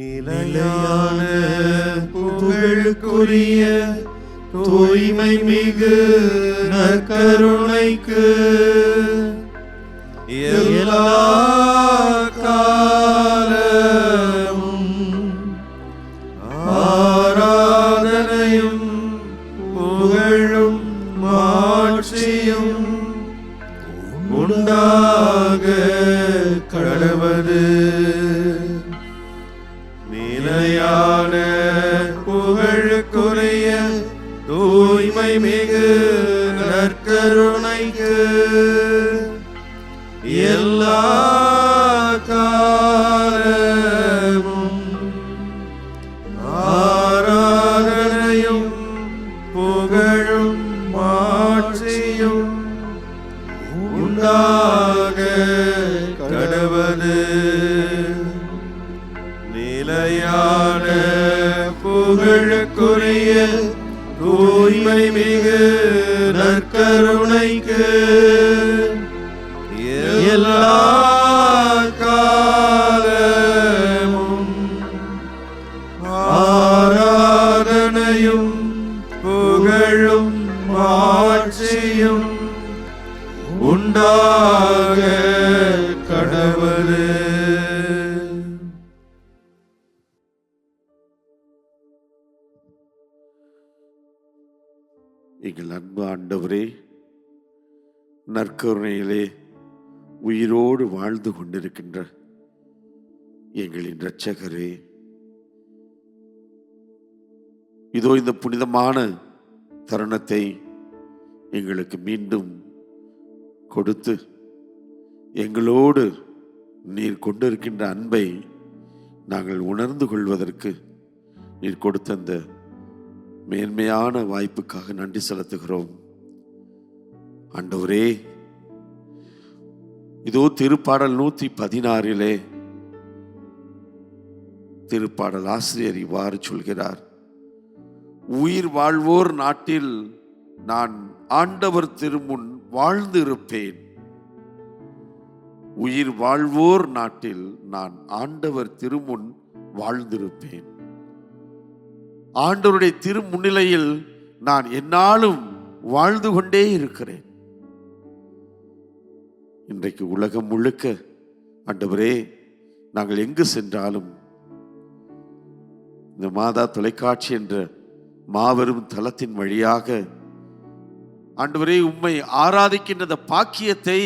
நிலையான புகழுக்குரிய தூய்மை மிகு நற்கருணைக்கு எல்லா காலமும் ஆராதனையும் புகழும் மாட்சியும் உண்டாக கடவது. நிலையான புகழுக்குரிய தூய்மை மிகு நற்கருணைக்கு எல்லா காலமும் ஆராதனையும் புகழும் மாட்சியும் உண்டாக கடவது. நிலையான புகழுக்குரிய தூய்மை மிகு நற்கருணைக்கு எல்லா காலமும் ஆராதனையும் புகழும் மாட்சியும் உண்டாக கடவது. எங்கள் அன்பு ஆண்டவரே, நற்கருணையிலே உயிரோடு வாழ்ந்து கொண்டிருக்கின்ற எங்களின் இரட்சகரே, இதோ இந்த புனிதமான தருணத்தை எங்களுக்கு மீண்டும் கொடுத்து எங்களோடு நீர் கொண்டிருக்கின்ற அன்பை நாங்கள் உணர்ந்து கொள்வதற்கு நீர் கொடுத்த அந்த மேன்மையான வாய்ப்புக்காக நன்றி செலுத்துகிறோம். ஆண்டவரே, இதோ திருப்பாடல் 116 திருப்பாடல் ஆசிரியர் இவ்வாறு சொல்கிறார்: உயிர் வாழ்வோர் நாட்டில் நான் ஆண்டவர் திருமுன் வாழ்ந்து இருப்பேன். உயிர் வாழ்வோர் நாட்டில் நான் ஆண்டவர் திருமுன் வாழ்ந்திருப்பேன். ஆண்டவருடைய திருமுன்னிலையில் நான் எந்நாளும் வாழ்ந்து கொண்டே இருக்கிறேன். இன்றைக்கு உலகம் முழுக்க ஆண்டவரே, நாங்கள் எங்கு சென்றாலும் இந்த மாதா தொலைக்காட்சி என்ற மாபெரும் தளத்தின் வழியாக ஆண்டவரே உம்மை ஆராதிக்கின்ற பாக்கியத்தை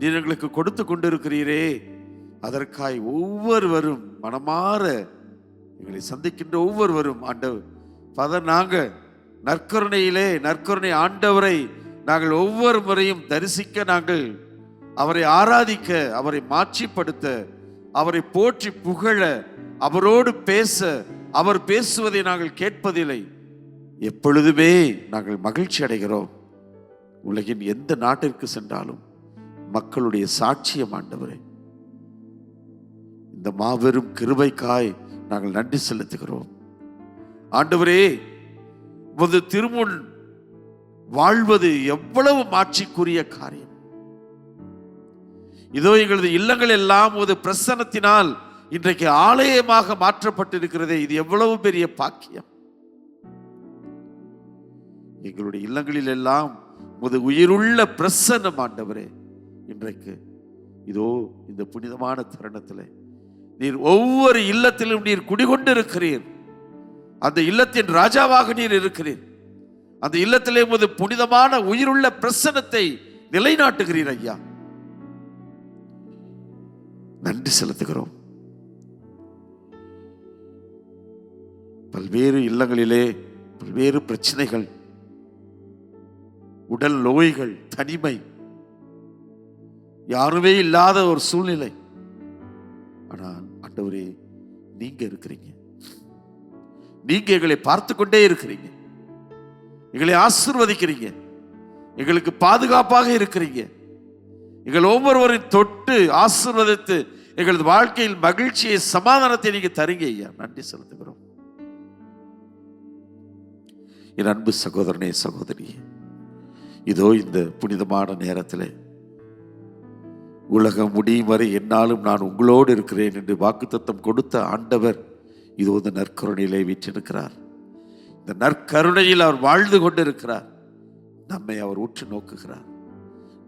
நீர் எங்களுக்கு கொடுத்து கொண்டிருக்கிறீரே, அதற்காய் ஒவ்வொருவரும் மனமாற எங்களை சந்திக்கின்ற ஒவ்வொருவரும் ஆண்டவர் நாங்கள் நற்கருணை ஆண்டவரை நாங்கள் ஒவ்வொரு முறையும் தரிசிக்க, நாங்கள் அவரை ஆராதிக்க, அவரை மாட்சிப்படுத்த, அவரை போற்றி புகழ, அவரோடு பேச, அவர் பேசுவதை நாங்கள் கேட்பதில்லை. எப்பொழுதுமே நாங்கள் மகிழ்ச்சி அடைகிறோம். உலகின் எந்த நாட்டிற்கு சென்றாலும் மக்களுடைய சாட்சியம் ஆண்டவரே, இந்த மாபெரும் கிருபைக்காய் நாங்கள் நன்றி செலுத்துகிறோம். ஆண்டவரே, உமது திருமுன் வாழ்வது எவ்வளவு மாட்சிக்குரிய காரியம். இதோ எங்களது இல்லங்கள் எல்லாம் ஒரு பிரசன்னத்தினால் இன்றைக்கு ஆலயமாக மாற்றப்பட்டிருக்கிறதே, இது எவ்வளவு பெரிய பாக்கியம். எங்களுடைய இல்லங்களில் எல்லாம் ஒரு உயிருள்ள பிரசன்னம் ஆண்டவரே, இன்றைக்கு இதோ இந்த புனிதமான தருணத்தில் நீர் ஒவ்வொரு இல்லத்திலும் நீர் குடிகொண்டிருக்கிறீர். அந்த இல்லத்தின் ராஜாவாக நீர் இருக்கிறீர். அந்த இல்லத்திலே ஒரு புனிதமான உயிருள்ள பிரசன்னத்தை நிலைநாட்டுகிறீர் ஐயா. நன்றி செலுத்துகிறோம். பல்வேறு இல்லங்களிலே பல்வேறு பிரச்சனைகள், உடல் நோய்கள், தனிமை, யாருமே இல்லாத ஒரு சூழ்நிலை. ஆனால் ஆண்டவரே, நீங்க இருக்கிறீங்க. நீங்க எங்களை பார்த்து கொண்டே இருக்கிறீங்க. எங்களை ஆசீர்வதிக்கிறீங்க. எங்களுக்கு பாதுகாப்பாக இருக்கிறீங்க. எங்கள் ஒவ்வொருவரையும் தொட்டு ஆசீர்வதித்து எங்களது வாழ்க்கையில் மகிழ்ச்சியை, சமாதானத்தை நீங்க தருங்க ஐயா. நன்றி செலுத்துகிறோம். என் அன்பு சகோதரனே, சகோதரியே, இதோ இந்த புனிதமான நேரத்தில் உலகம் முடியும் வரை என்னாலும் நான் உங்களோடு இருக்கிறேன் என்று வாக்குத்தத்தம் கொடுத்த ஆண்டவர் இதோ இந்த நற்கருணையிலே வீற்றிருக்கிறார். இந்த நற்கருணையில் அவர் வாழ்ந்து கொண்டிருக்கிறார். நம்மை அவர் உற்று நோக்குகிறார்.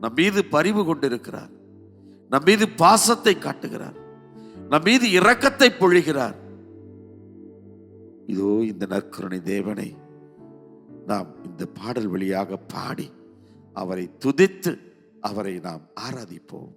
நம் மீது பரிவு கொண்டிருக்கிறார். நம் மீது பாசத்தை காட்டுகிறார். நம் மீது இரக்கத்தை பொழிகிறார். இதோ இந்த நற்கருணை தேவனை நாம் இந்த பாடல் வழியாக பாடி அவரை துதித்து அவரை நாம் ஆராதிப்போம்.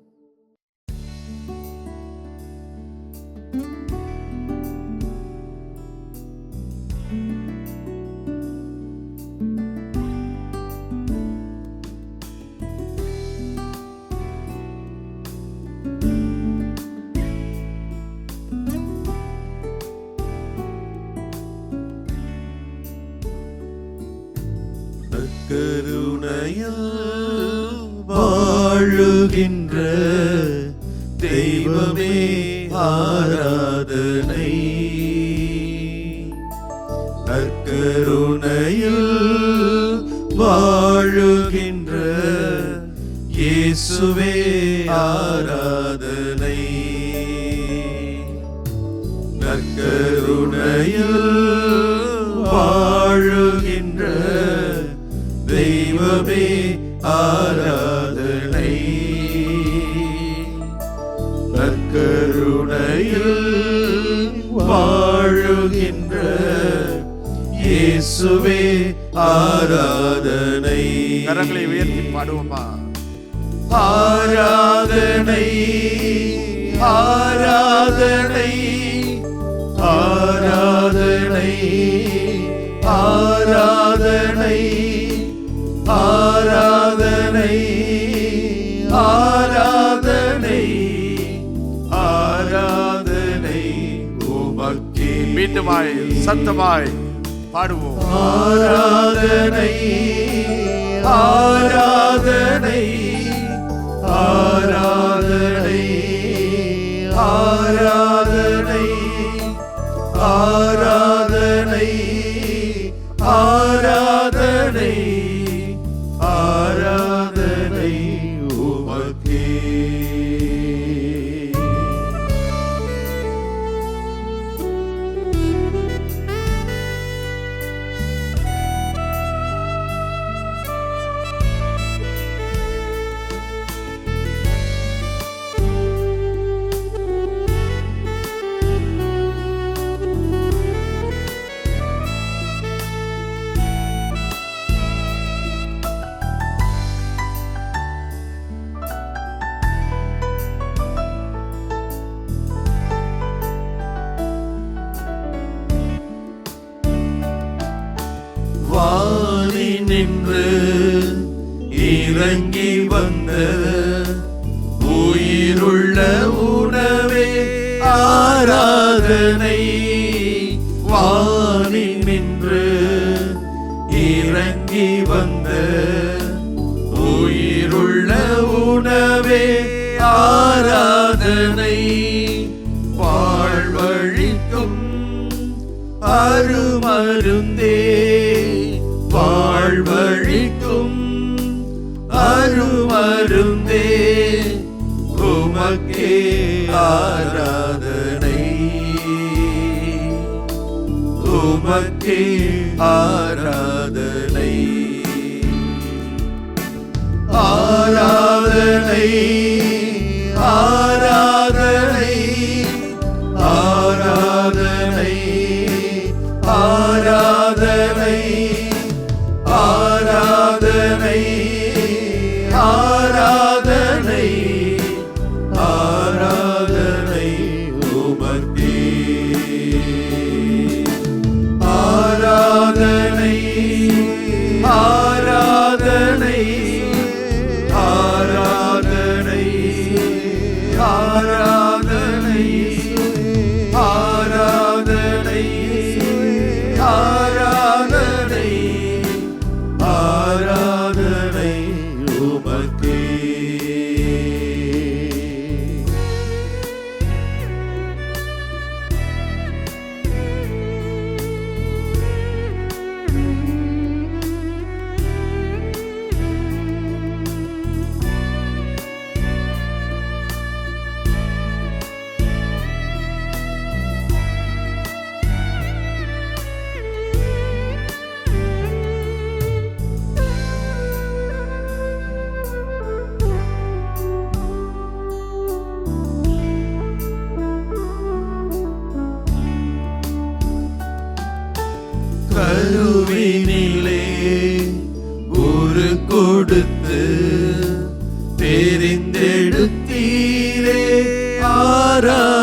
கருணையில் வாழுகின்ற தெய்வமே ஆராதனை. நற்கருணையில் வாழுகின்ற இயேசுவே ஆராதனை. நற்கருணையில் வாழுகின்ற தெய்வமே ஆராதனை. நற்கருணையில் வாழுகின்ற இயேசுவே ஆராதனை. கரங்களை உயர்த்தி பாடுவோமா? ஆராதனை ஆராதனை ஆராதனை ஆராதனை ஆராதனை ஆராதனை ஆராதனை உமக்கே. மீண்டுமாய் சத்தமாய் பாடுவோம். ஆராதனை ஆராதனை ஆராதனை ஆராதனை ஆராதனை ஆராதனை ஆராதனை உமக்கே. வாரி நின்று இறங்கி வந்த உயிருள்ள உணவே ஆராதனை. வாரி நின்று இறங்கி வந்த உயிருள்ள உணவே ஆராதனை. வாழ்வழிக்கும் அருமருந்தே வாழ்வழிக்கும் அருமருந்தே உமக்கே ஆராதனை. உமக்கே ஆராதனை. ஆராதனை ஆராதனை ஆராதனை ஆராதனை ஆராதனை ஆராதனை ஆராதனை உமக்கே. ஆராதனை ஆராதனை ஆராதனை ஆராதனை ஆராதனை ஆராதனை ஆராதனை உமக்கே.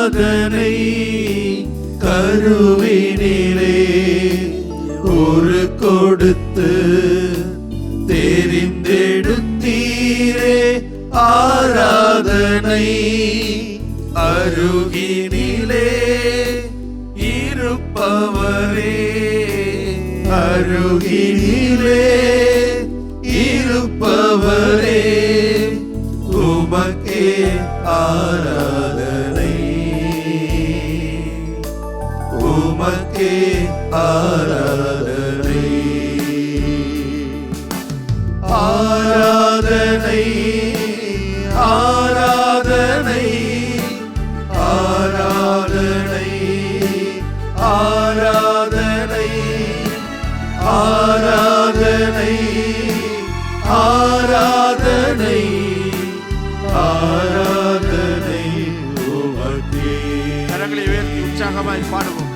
ஆராதனை கருவினிலே ஒரு கொடுத்து தெரிந்தெடுத்தீரே. ஆராதனை அருகினிலே இருப்பவரே, அருகினிலே இருப்பவரே, உமக்கே ஆராதனை, உமக்கே ஆராதனை. ஆராதனை ஆராதனை ஆராதனை ஆராதனை ஆராதனை ஆராதனை ஆராதனை உமக்கே. கரங்களை உயர்த்தி உற்சாகமாய் பாடுவோம்.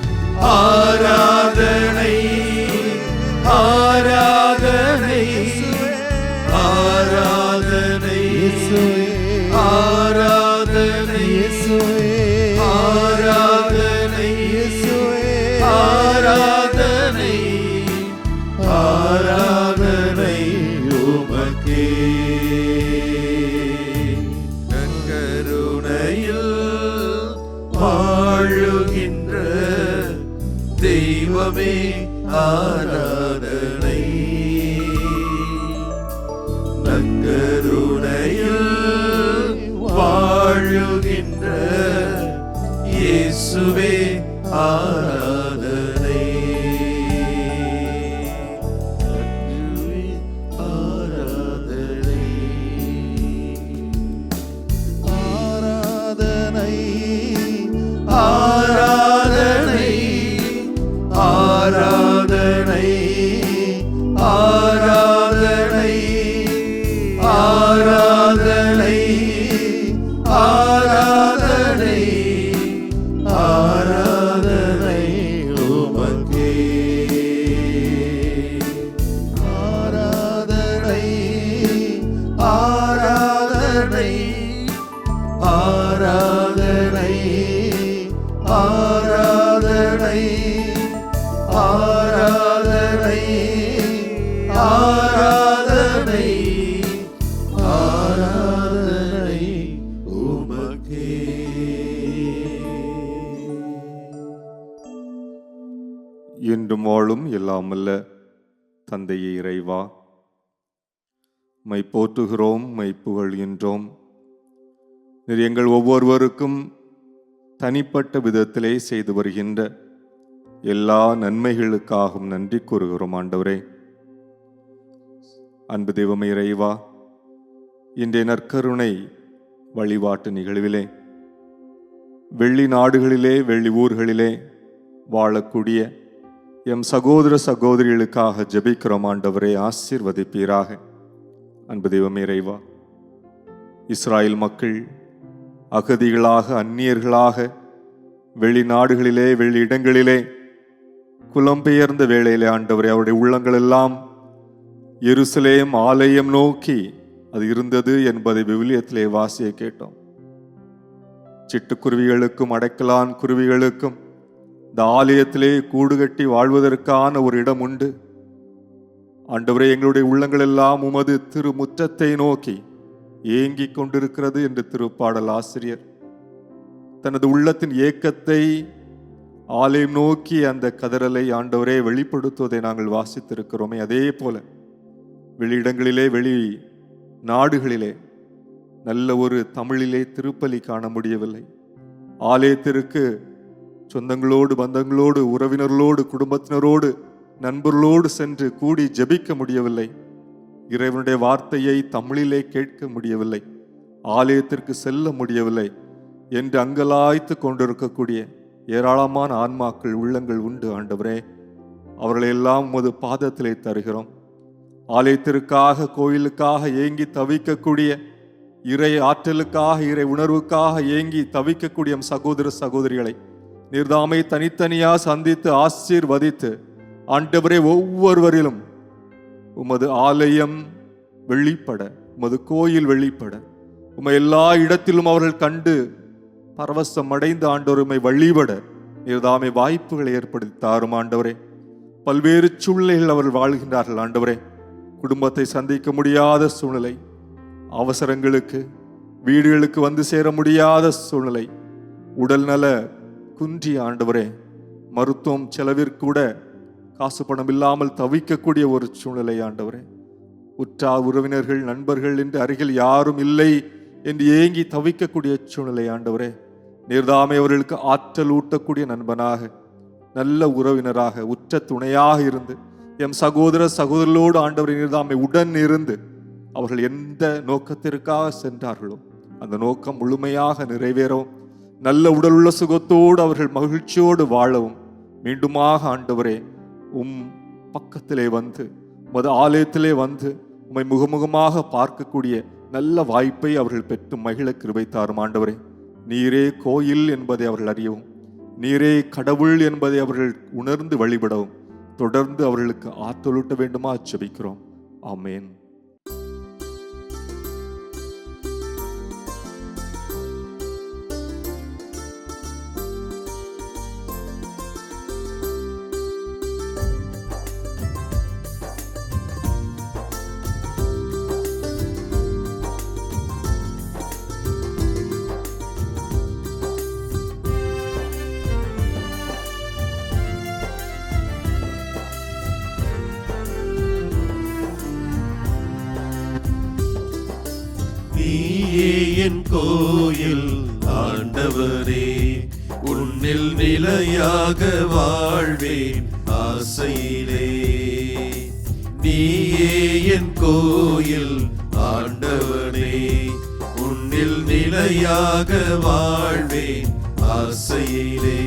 ஆராதனை ஆராதனை ஆராதனை ஆராதனை ஆராதனை ஆராதனை ஆராதனை உமக்கே. நற்கருணையில் வாழுகின்ற தெய்வமே ஆராதனை. நற்கருணையில் வாழுகின்ற இயேசுவே ஆராதனை. ஆராதனை ஆராதனை ஆராதனை ஆராதனை ஆராதனை ஆராதனை ஆராதனை ஆராதனை உமக்கே. ஆராதனை ஆராதனை ஆராதனை ஆராதனை ஆராதனை ஆராதனை ஆராதனை உமக்கே. என்றும் வாழும் எல்லாம் அல்ல தந்தையே இறைவா, மை போற்றுகிறோம், மை புகழ்கின்றோம். நீர் எங்கள் ஒவ்வொருவருக்கும் தனிப்பட்ட விதத்திலே செய்து வருகின்ற எல்லா நன்மைகளுக்காகவும் நன்றி கூறுகிறோம் ஆண்டவரே. அன்பு தெய்வமே இறைவா, இன்றைய நற்கருணை வழிபாட்டு நிகழ்விலே வெள்ளி நாடுகளிலே வெள்ளி ஊர்களிலே வாழக்கூடிய எம் சகோதர சகோதரிகளுக்காக ஜெபிக்கிறோம் ஆண்டவரே, ஆசீர்வதிப்பீராக. அன்பு தெய்வமே இறைவா, இஸ்ராயேல் மக்கள் அகதிகளாக அந்நியர்களாக வெளிநாடுகளிலே வெளி இடங்களிலே புலம்பெயர்ந்த வேளையிலே ஆண்டவரே, அவருடைய உள்ளங்கள் எல்லாம் எருசலேம் ஆலயம் நோக்கி அது இருந்தது என்பதை விவிலியத்திலே வாசிய கேட்டோம். சிட்டுக்குருவிகளுக்கும் அடைக்கலான் குருவிகளுக்கும் இந்த ஆலயத்திலே கூடு கட்டி வாழ்வதற்கான ஒரு இடம் உண்டு. ஆண்டவரே, எங்களுடைய உள்ளங்கள் எல்லாம் உமது திருமுற்றத்தை நோக்கி ஏங்கிக் கொண்டிருக்கிறது என்று திருப்பாடல் ஆசிரியர் தனது உள்ளத்தின் ஏக்கத்தை ஆலயம் நோக்கி அந்த கதறலை ஆண்டவரே வெளிப்படுத்துவதை நாங்கள் வாசித்திருக்கிறோமே. அதே போல வெளியிடங்களிலே வெளி நாடுகளிலே நல்ல ஒரு தமிழிலே திருப்பலி காண முடியவில்லை. ஆலயத்திற்கு சொந்தங்களோடு பந்தங்களோடு உறவினர்களோடு குடும்பத்தினரோடு நண்பர்களோடு சென்று கூடி ஜெபிக்க முடியவில்லை. இறைவனுடைய வார்த்தையை தமிழிலே கேட்க முடியவில்லை. ஆலயத்திற்கு செல்ல முடியவில்லை என்று அங்கலாய்த்து கொண்டிருக்கக்கூடிய ஏராளமான ஆன்மாக்கள் உள்ளங்கள் உண்டு. ஆண்டவரே, அவர்களையெல்லாம் உமது பாதத்திலே தருகிறோம். ஆலயத்திற்காக கோயிலுக்காக ஏங்கி தவிக்கக்கூடிய இறை ஆற்றலுக்காக இறை உணர்வுக்காக ஏங்கி தவிக்கக்கூடிய சகோதர சகோதரிகளை நீர்தாமை தனித்தனியா சந்தித்து ஆசீர்வதித்து ஆண்டவரே, ஒவ்வொருவரிலும் உமது ஆலயம் வெளிப்பட, உமது கோயில் வெளிப்பட, உமை எல்லா இடத்திலும் அவர்கள் கண்டு பரவசம் அடைந்த ஆண்டவருமை வழிபட நீர்தாமே வாய்ப்புகளை ஏற்படுத்தி தாரும் ஆண்டவரே. பல்வேறு சூழ்நிலைகள் அவர்கள் வாழ்கின்றார்கள் ஆண்டவரே. குடும்பத்தை சந்திக்க முடியாத சூழ்நிலை, அவசரங்களுக்கு வீடுகளுக்கு வந்து சேர முடியாத சூழ்நிலை, உடல்நல குன்றிய ஆண்டவரே, மருத்துவம் செலவிற்கூட காசு பணம் இல்லாமல் தவிக்கக்கூடிய ஒரு சூழ்நிலை ஆண்டவரே. உற்றார் உறவினர்கள் நண்பர்கள் என்று அருகில் யாரும் இல்லை என்று ஏங்கி தவிக்கக்கூடிய சூழ்நிலை ஆண்டவரே. நீர்தாமே அவர்களுக்கு ஆற்றல் ஊட்டக்கூடிய நண்பனாக, நல்ல உறவினராக, உற்ற துணையாக இருந்து எம் சகோதர சகோதரர்களோடு ஆண்டவரை நீர்தாமே உடன் இருந்து அவர்கள் எந்த நோக்கத்திற்காக சென்றார்களோ அந்த நோக்கம் முழுமையாக நிறைவேறவும், நல்ல உடலுள்ள சுகத்தோடு அவர்கள் மகிழ்ச்சியோடு வாழவும் மீண்டுமாக ஆண்டவரே பக்கத்திலே வந்து உமது ஆலயத்திலே வந்து உம்மை முகமுகமாக பார்க்கக்கூடிய நல்ல வாய்ப்பை அவர்கள் பெற்று மகிழ கிருபை தாரும் ஆண்டவரே. நீரே கோயில் என்பதை அவர்கள் அறியவும், நீரே கடவுள் என்பதை அவர்கள் உணர்ந்து வழிபடவும் தொடர்ந்து அவர்களுக்கு ஆற்றலூட்ட வேண்டுமா ஜெபிக்கிறோம். ஆமேன். நீயே என் கோயில் ஆண்டவரே, உன்னில் நிலையாக வாழ்வேன் ஆசையிலே. நீயே என் கோயில் ஆண்டவரே, உன்னில் நிலையாக வாழ்வேன் ஆசையிலே.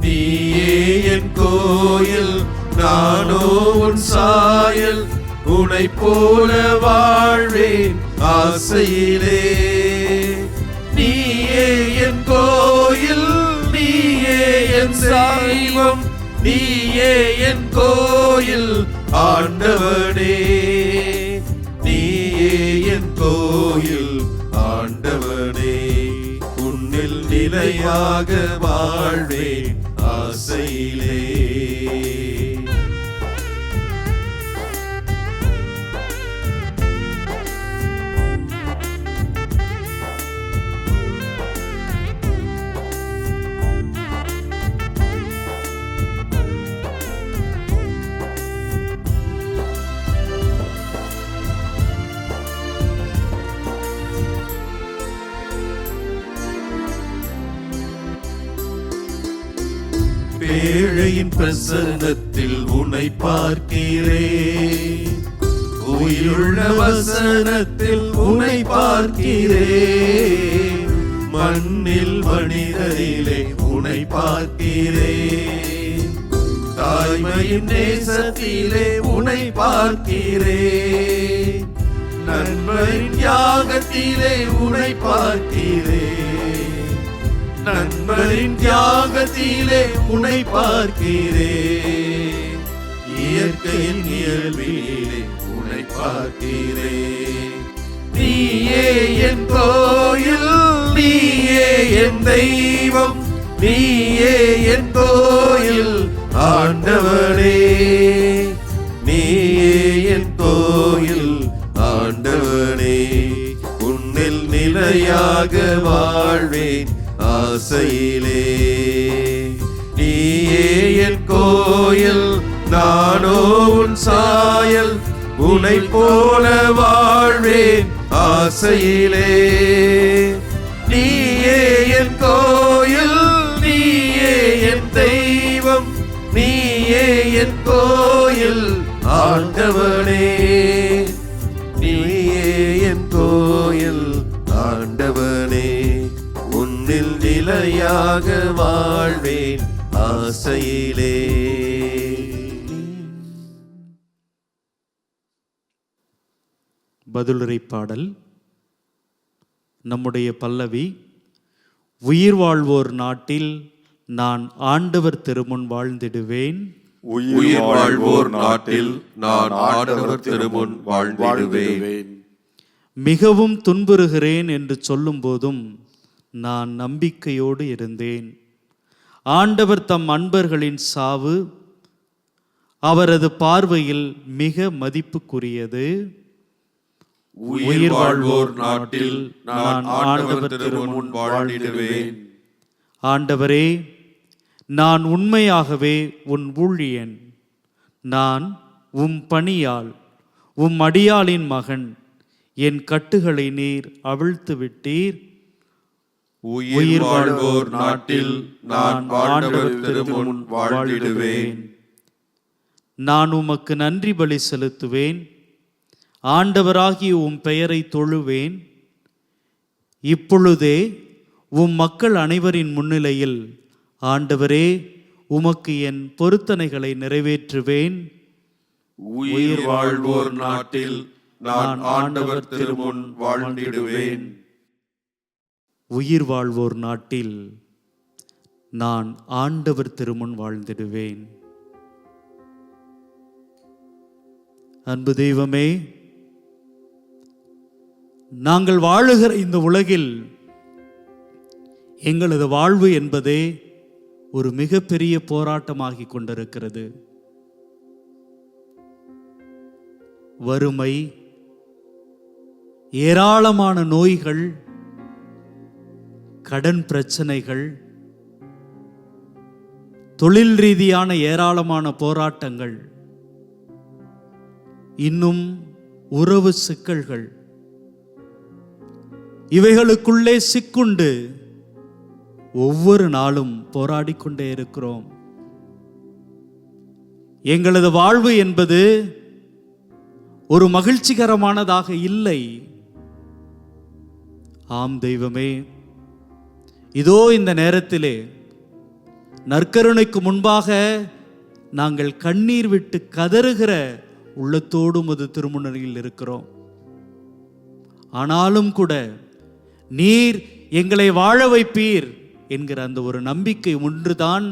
நீயே என் கோயில், நானோ உன் சாயல், உனை போல வாழ்வேன் ஆசையிலே. நீயே என் கோயில், நீயே என் தெய்வம், நீயே என் கோயில் ஆண்டவனே. நீயே என் கோயில் ஆண்டவனே, உன்னில் நிலையாக வாழ்வேன் ஆசையிலே. ஏழையின் பிரசன்னத்தில் உன்னை பார்க்கிறேன், உயிருள்ள வசனத்தில் உன்னை பார்க்கிறேன், மண்ணில் மனிதரிலே உன்னை பார்க்கிறேன், தாய்மையின் நேசத்திலே உன்னை பார்க்கிறேன், நண்பரின் தியாகத்திலே உன்னை பார்க்கிறேன், நண்பரின் தியாகத்திலே உன்னை பார்க்கிறேன், இயற்கையின் இயல்பிலே உன்னை பார்க்கிறேன். நீயே என் கோயில், நீயே என் தெய்வம், நீயே என் கோயில் ஆண்டவனே. நீயே என் கோயில் ஆண்டவனே, உன்னில் நிலையாக வாழ்வேன் ஆசையிலே. நீயே என் கோயில், நானோ உன் சாயல், உன்னை போல வாழ்வேன் ஆசையிலே. நீயே என் கோயில், நீயே என் தெய்வம், நீயே என் கோயில் ஆண்டவனே. நீயே என் கோயில் ஆண்டவனே, உன்னில் நிலையாக வாழ்வேன் ஆசையிலே. பதிலுரை பாடல். நம்முடைய பல்லவி: உயிர் வாழ்வோர் நாட்டில் நான் ஆண்டவர் திருமுன் வாழ்ந்திடுவேன். உயிர் வாழ்வோர் நாட்டில் நான் ஆண்டவர் திருமுன் வாழ்ந்திடுவேன். மிகவும் துன்புறுகிறேன் என்று சொல்லும் போதும் நான் நம்பிக்கையோடு இருந்தேன். ஆண்டவர் தம் அன்பர்களின் சாவு அவரது பார்வையில் மிக மதிப்புக்குரியது. உயிர் வாழ்வோர் நாட்டில் நான் ஆண்டவர் திருமுன் வாழ்ந்திடுவேன். ஆண்டவரே, நான் உண்மையாகவே உன் ஊழியன். நான் உம் பணியாள், உம் அடியாளின் மகன். என் கட்டுகளை நீர் அவிழ்த்து விட்டீர். உயிர் வாழ்வோர் நாட்டில் நான் ஆண்டவர் திருமுன் வாழ்ந்திடுவேன். நான் உமக்கு நன்றி பலி செலுத்துவேன். ஆண்டவராகிய உம் பெயரை தொழுவேன். இப்பொழுதே உம் மக்கள் அனைவரின் முன்னிலையில் ஆண்டவரே, உமக்கு என் பொருத்தனைகளை நிறைவேற்றுவேன். உயிர் வாழ்வோர் நாட்டில் நான் ஆண்டவர் திருமுன் வாழ்ந்திடுவேன். உயிர் வாழ்வோர் நாட்டில் நான் ஆண்டவர் திருமுன் வாழ்ந்திடுவேன். அன்பு தெய்வமே, நாங்கள் வாழுகிற இந்த உலகில் எங்களது வாழ்வு என்பதே ஒரு மிகப்பெரிய போராட்டமாகி கொண்டிருக்கிறது. வறுமை, ஏராளமான நோய்கள், கடன் பிரச்சனைகள், தொழில் ரீதியான ஏராளமான போராட்டங்கள், இன்னும் உறவு சிக்கல்கள், இவைகளுக்குள்ளே சிக்குண்டு ஒவ்வொரு நாளும் போராடிக்கொண்டே இருக்கிறோம். எங்களது வாழ்வு என்பது ஒரு மகிழ்ச்சிகரமானதாக இல்லை. ஆம் தெய்வமே, இதோ இந்த நேரத்திலே நற்கருணைக்கு முன்பாக நாங்கள் கண்ணீர் விட்டு கதறுகிற உள்ளத்தோடு உமது திருமுன்னிலையில் இருக்கிறோம். ஆனாலும் கூட நீர் எங்களை வாழ வைப்பீர் என்கிற அந்த ஒரு நம்பிக்கை ஒன்றுதான்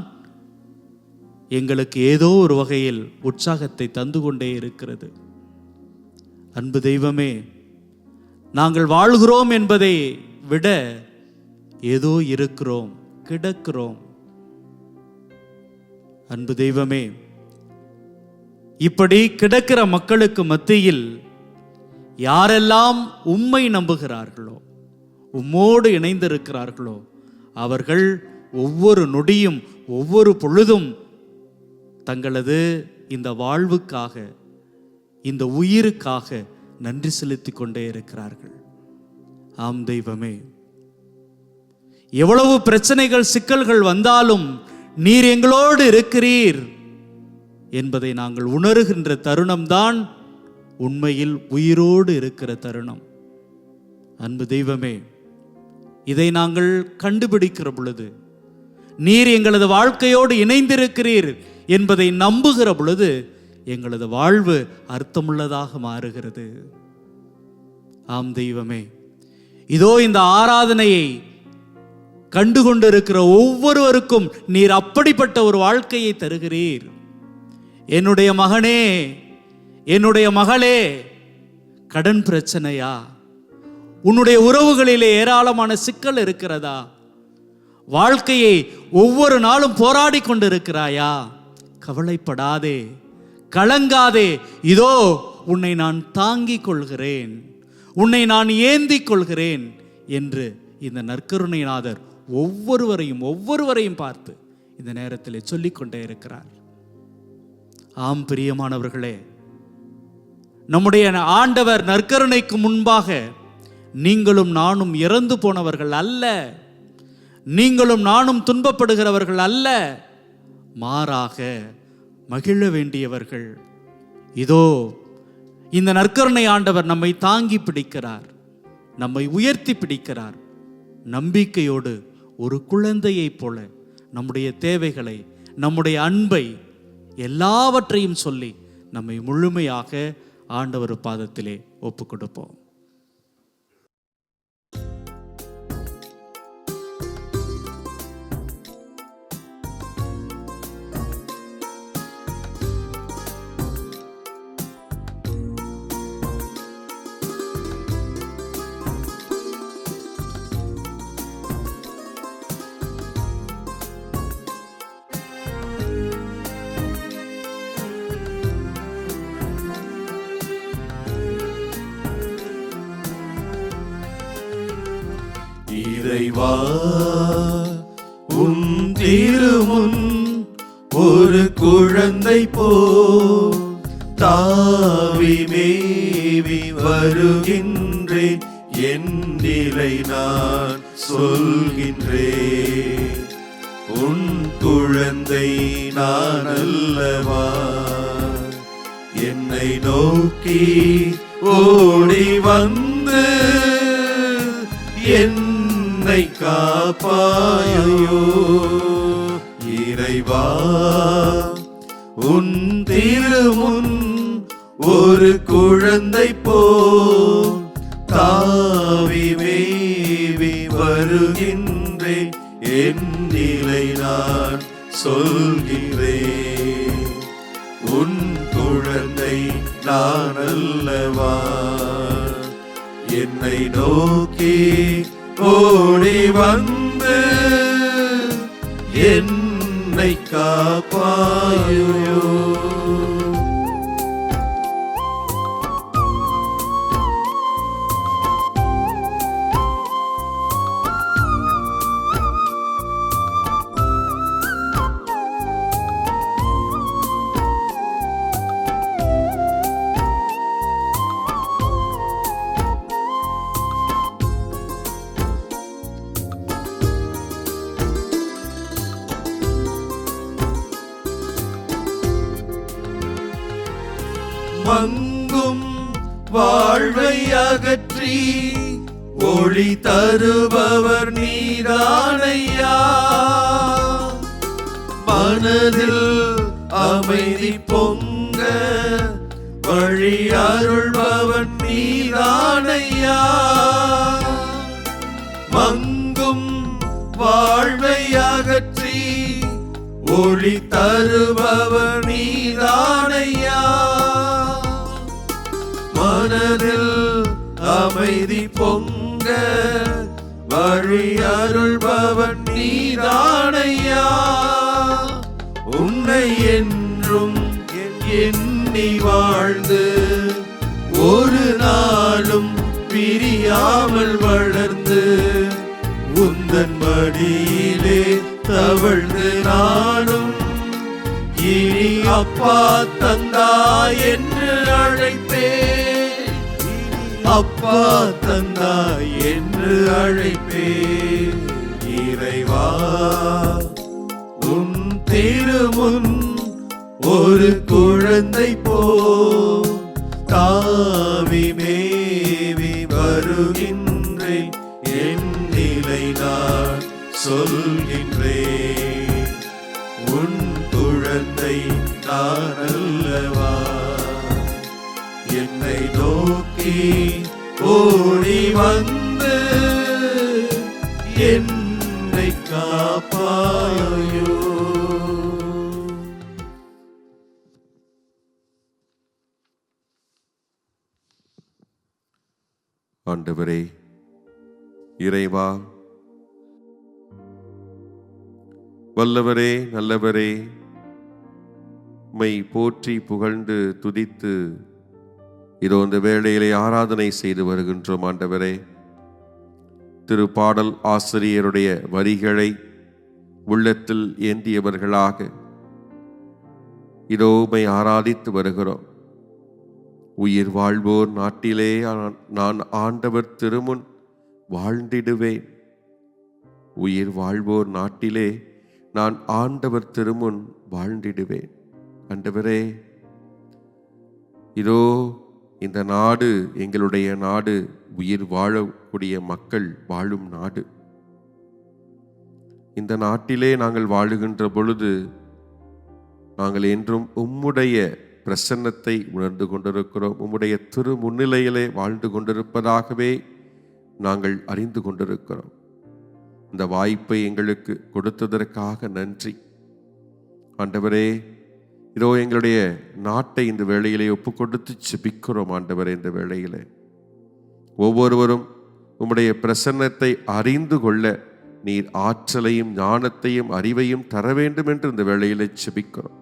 எங்களுக்கு ஏதோ ஒரு வகையில் உற்சாகத்தை தந்து கொண்டே இருக்கிறது. அன்பு தெய்வமே, நாங்கள் வாழ்கிறோம் என்பதை விட ஏதோ இருக்கிறோம், கிடக்கிறோம். அன்பு தெய்வமே, இப்படி கிடக்கிற மக்களுக்கு மத்தியில் யாரெல்லாம் உம்மை நம்புகிறார்களோ, உம்மோடு இணைந்திருக்கிறார்களோ, அவர்கள் ஒவ்வொரு நொடியும் ஒவ்வொரு பொழுதும் தங்களது இந்த வாழ்வுக்காக, இந்த உயிருக்காக நன்றி செலுத்தி கொண்டே இருக்கிறார்கள். ஆம் தெய்வமே, எவ்வளவு பிரச்சனைகள் சிக்கல்கள் வந்தாலும் நீர் எங்களோடு இருக்கிறீர் என்பதை நாங்கள் உணர்கின்ற தருணம்தான் உண்மையில் உயிரோடு இருக்கிற தருணம். அன்பு தெய்வமே, இதை நாங்கள் கண்டுபிடிக்கிற பொழுது, நீர் எங்களது வாழ்க்கையோடு இணைந்திருக்கிறீர் என்பதை நம்புகிற பொழுது எங்களது வாழ்வு அர்த்தமுள்ளதாக மாறுகிறது. ஆம் தெய்வமே, இதோ இந்த ஆராதனையை கண்டுகொண்டிருக்கிற ஒவ்வொருவருக்கும் நீர் அப்படிப்பட்ட ஒரு வாழ்க்கையை தருகிறீர். என்னுடைய மகனே, என்னுடைய மகளே, கடன் பிரச்சனையா? உன்னுடைய உறவுகளிலே ஏராளமான சிக்கல் இருக்கிறதா? வாழ்க்கையை ஒவ்வொரு நாளும் போராடி கொண்டிருக்கிறாயா? கவலைப்படாதே, கலங்காதே. இதோ உன்னை நான் தாங்கிக் கொள்கிறேன், உன்னை நான் ஏந்திக் கொள்கிறேன் என்று இந்த நற்கருணைநாதர் ஒவ்வொருவரையும் பார்த்து இந்த நேரத்தில் சொல்லிக்கொண்டே இருக்கிறார். ஆம் பிரியமானவர்களே, நம்முடைய ஆண்டவர் நற்கருணைக்கு முன்பாக நீங்களும் நானும் இறந்து போனவர்கள் அல்ல, நீங்களும் நானும் துன்பப்படுகிறவர்கள் அல்ல, மாறாக மகிழ வேண்டியவர்கள். இதோ இந்த நற்கருணை ஆண்டவர் நம்மை தாங்கி பிடிக்கிறார், நம்மை உயர்த்தி பிடிக்கிறார். நம்பிக்கையோடு ஒரு குழந்தையைப் போல நம்முடைய தேவைகளை, நம்முடைய அன்பை எல்லாவற்றையும் சொல்லி நம்மை முழுமையாக ஆண்டவர் பாதத்திலே ஒப்புக் கொடுப்போம். இறைவா உன் திருமுன் ஒரு குழந்தை போ தாவி மேவி வருகின்றேன், என் நிலை நான் சொல்கின்றேன். உன் குழந்தை நான் அல்லவா, என்னை நோக்கி ஓடி வந்து என்னை காப்பாயோ. இறைவா உன் திருமுன் ஒரு குழந்தை போ தாவி மேவி வருகின்றேன், என் நிலை நான் சொல்கிறேன். உன் குழந்தை நான் அல்லவா, என்னை நோக்கி ஓடி வந்து என்னை காப்பாயோ. மங்கும் வாழ்வை அகற்றி ஒளி தருபவர் நீதானையா. மனதில் அமைதி பொங்க வழி அருள்பவன் நீதானையா. மங்கும் வாழ்வை அகற்றி ஒளி தருபவர் நீதானையா. மனதில் அமைதி பொங்க வழி அருள்பவன் நீதானையா. உன்னை என்றும் எண்ணி வாழ்ந்து ஒரு நாளும் பிரியாமல் வளர்ந்து உந்தன் மடியிலே தவழ்ந்து நானும் இனி அப்பா தந்தா என்று அழைப்பேன். அப்பா தந்தா என்று அழைப்பேன். இறைவா உன் திருமுன் ஒரு குழந்தை போ தாவி மேவி வருகின்றேன், என் நிலை நான் சொல்கின்றேன். உன் குழந்தை நான் அல்லவா, என்னை நோக்கி ஓடி வந்து என்னை காப்பாயோ. ஆண்டவரே, இறைவா, வல்லவரே, நல்லவரே, உம்மை போற்றி புகழ்ந்து துதித்து இதோ இந்த வேளையிலே ஆராதனை செய்து வருகின்றோம். ஆண்டவரே, திருப்பாடல் ஆசிரியருடைய வரிகளை உள்ளத்தில் ஏந்தியவர்களாக இதோ உம்மை ஆராதித்து வருகிறோம். உயிர் வாழ்வோர் நாட்டிலே நான் ஆண்டவர் திருமுன் வாழ்ந்திடுவேன். உயிர் வாழ்வோர் நாட்டிலே நான் ஆண்டவர் திருமுன் வாழ்ந்திடுவேன். ஆண்டவரே, இதோ இந்த நாடு எங்களுடைய நாடு, உயிர் வாழக்கூடிய மக்கள் வாழும் நாடு. இந்த நாட்டிலே நாங்கள் வாழுகின்ற பொழுது நாங்கள் என்றும் உம்முடைய பிரசன்னத்தை உணர்ந்து கொண்டிருக்கிறோம். உம்முடைய திரு முன்னிலையிலே வாழ்ந்து கொண்டிருப்பதாகவே நாங்கள் அறிந்து கொண்டிருக்கிறோம். இந்த வாய்ப்பை எங்களுக்கு கொடுத்ததற்காக நன்றி. ஆண்டவரே, இதோ எங்களுடைய நாட்டை இந்த வேளையிலே ஒப்பு கொடுத்து செபிக்கிறோம். ஆண்டவரே, இந்த வேளையிலே ஒவ்வொருவரும் உம்முடைய பிரசன்னத்தை அறிந்து கொள்ள நீர் ஆற்றலையும் ஞானத்தையும் அறிவையும் தர வேண்டும் என்று இந்த வேளையிலே செபிக்கிறோம்.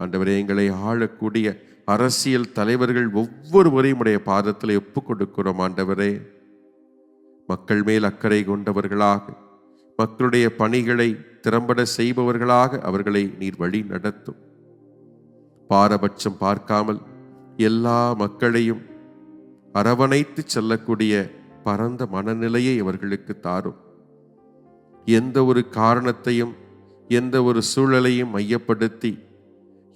ஆண்டவரே, எங்களை ஆளக்கூடிய அரசியல் தலைவர்கள் ஒவ்வொருவரையும் உடைய பாதத்தில் ஒப்பு கொடுக்கிறோம். ஆண்டவரே, மக்கள் மேல் அக்கறை கொண்டவர்களாக, மக்களுடைய பணிகளை திறம்பட செய்பவர்களாக அவர்களை நீர் வழி நடத்தும். பாரபட்சம் பார்க்காமல் எல்லா மக்களையும் அரவணைத்து செல்லக்கூடிய பரந்த மனநிலையை அவர்களுக்கு தாரும். எந்த ஒரு காரணத்தையும் எந்த ஒரு சூழலையும் மையப்படுத்தி